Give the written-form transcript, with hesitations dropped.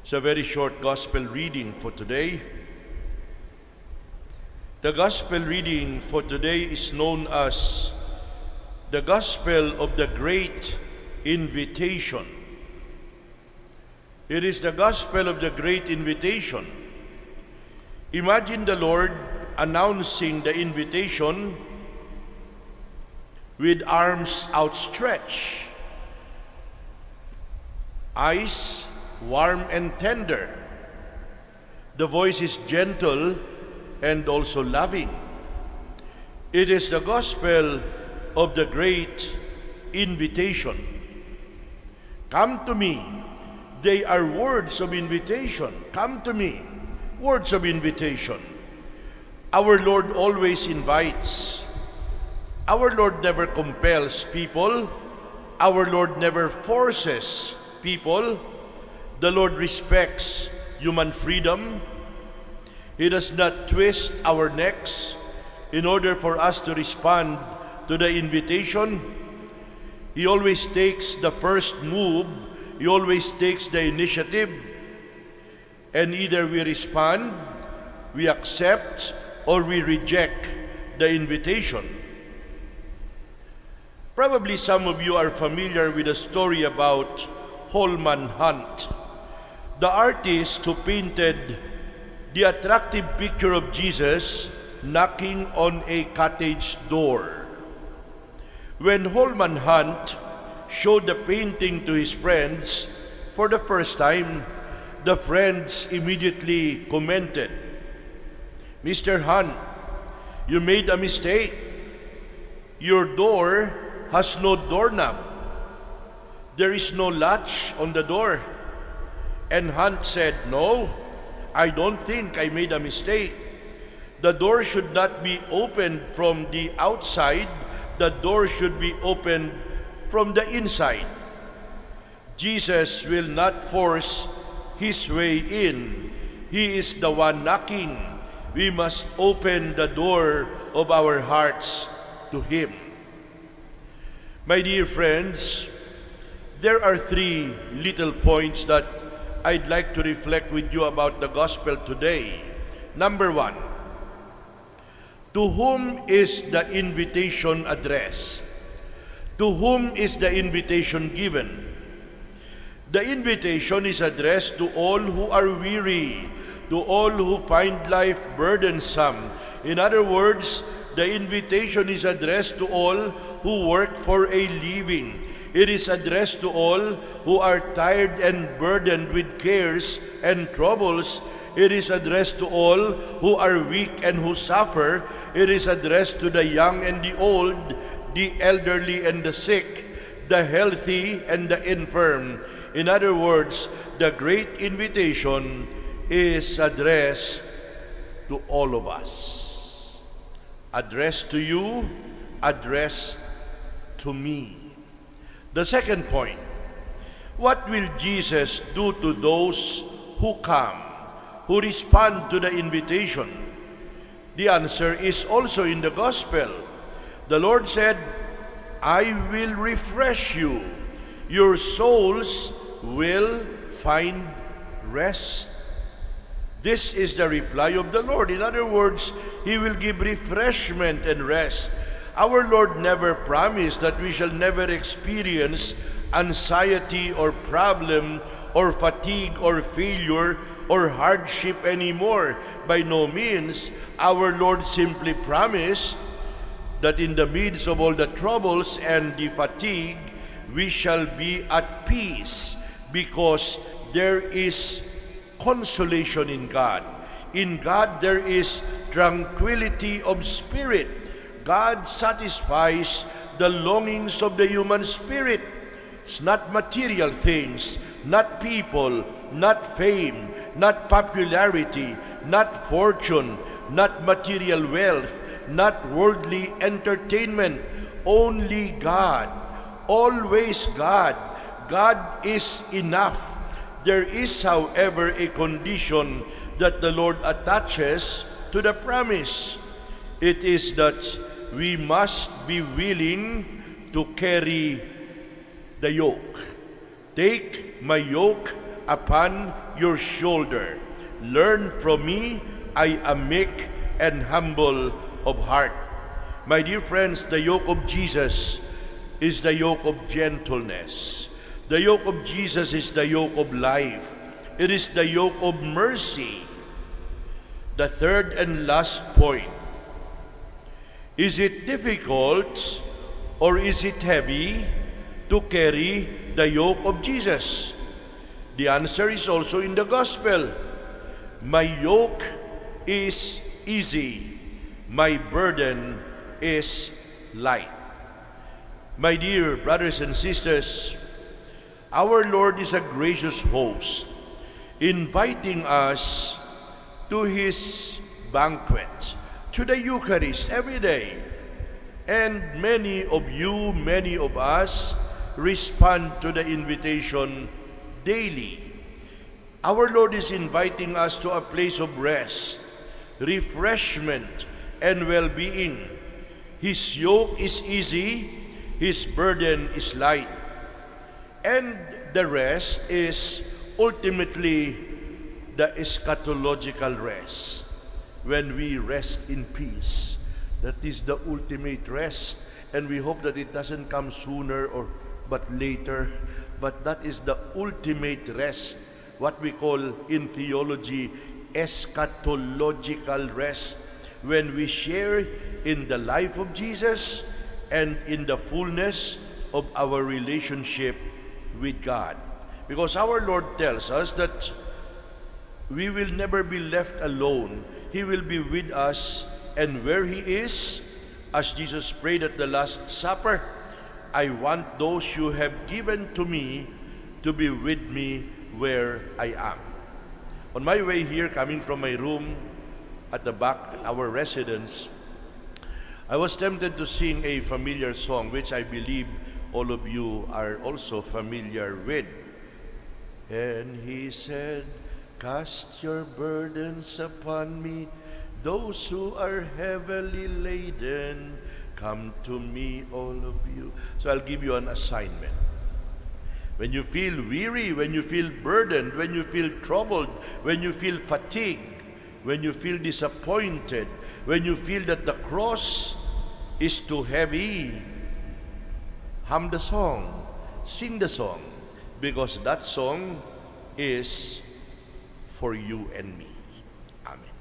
It's a very short gospel reading for today. The gospel reading for today is known as the Gospel of the Great Invitation. It is the Gospel of the Great Invitation. Imagine the Lord announcing the invitation with arms outstretched, eyes warm and tender. The voice is gentle and also loving. It is the gospel of the great invitation. Come to me. They are words of invitation. Come to me. Words of invitation. Our Lord always invites. Our Lord never compels people. Our Lord never forces people. The Lord respects human freedom. He does not twist our necks in order for us to respond to the invitation. He always takes the first move. He always takes the initiative. And either we respond, we accept, or we reject the invitation. Probably some of you are familiar with the story about Holman Hunt, the artist who painted the attractive picture of Jesus knocking on a cottage door. When Holman Hunt showed the painting to his friends for the first time, the friends immediately commented, "Mr. Hunt, you made a mistake. Your door has no doorknob. There is no latch on the door." And Hunt said, "No, I don't think I made a mistake. The door should not be opened from the outside. The door should be opened from the inside. Jesus will not force his way in. He is the one knocking. We must open the door of our hearts to him." My dear friends, there are three little points that I'd like to reflect with you about the gospel today. Number one, to whom is the invitation addressed? To whom is the invitation given? The invitation is addressed to all who are weary, to all who find life burdensome. In other words, the invitation is addressed to all who work for a living. It is addressed to all who are tired and burdened with cares and troubles. It is addressed to all who are weak and who suffer. It is addressed to the young and the old, the elderly and the sick, the healthy and the infirm. In other words, the great invitation is addressed to all of us. Addressed to you, addressed to me. The second point, what will Jesus do to those who come, who respond to the invitation? The answer is also in the gospel. The Lord said, "I will refresh you. Your souls will find rest." This is the reply of the Lord. In other words, He will give refreshment and rest. Our Lord never promised that we shall never experience anxiety or problem or fatigue or failure or hardship anymore. By no means. Our Lord simply promised that in the midst of all the troubles and the fatigue, we shall be at peace because there is consolation in God. In God there is tranquility of spirit. God satisfies the longings of the human spirit. It's not material things, not people, not fame, not popularity, not fortune, not material wealth, not worldly entertainment. Only God. Always God. God is enough. There is, however, a condition that the Lord attaches to the promise. It is that we must be willing to carry the yoke. Take my yoke upon your shoulder. Learn from me, I am meek and humble of heart. My dear friends, the yoke of Jesus is the yoke of gentleness. The yoke of Jesus is the yoke of life. It is the yoke of mercy. The third and last point. Is it difficult or is it heavy to carry the yoke of Jesus? The answer is also in the gospel. My yoke is easy. My burden is light. My dear brothers and sisters, our Lord is a gracious host, inviting us to His banquet, to the Eucharist every day. And many of you, many of us, respond to the invitation daily. Our Lord is inviting us to a place of rest, refreshment, and well-being. His yoke is easy, His burden is light. And the rest is ultimately the eschatological rest, when we rest in peace. That is the ultimate rest, and we hope that it doesn't come sooner but later. But that is the ultimate rest, what we call in theology eschatological rest, when we share in the life of Jesus and in the fullness of our relationship with God. Because our Lord tells us that we will never be left alone. He will be with us, and where He is, as Jesus prayed at the Last Supper, I want those you have given to me to be with me where I am. On my way here, coming from my room at the back at our residence, I was tempted to sing a familiar song, which I believe all of you are also familiar with. And He said, cast your burdens upon me, those who are heavily laden, come to me, all of you. So I'll give you an assignment. When you feel weary, when you feel burdened, when you feel troubled, when you feel fatigued, when you feel disappointed, when you feel that the cross is too heavy, hum the song, sing the song, because that song is for you and me. Amen.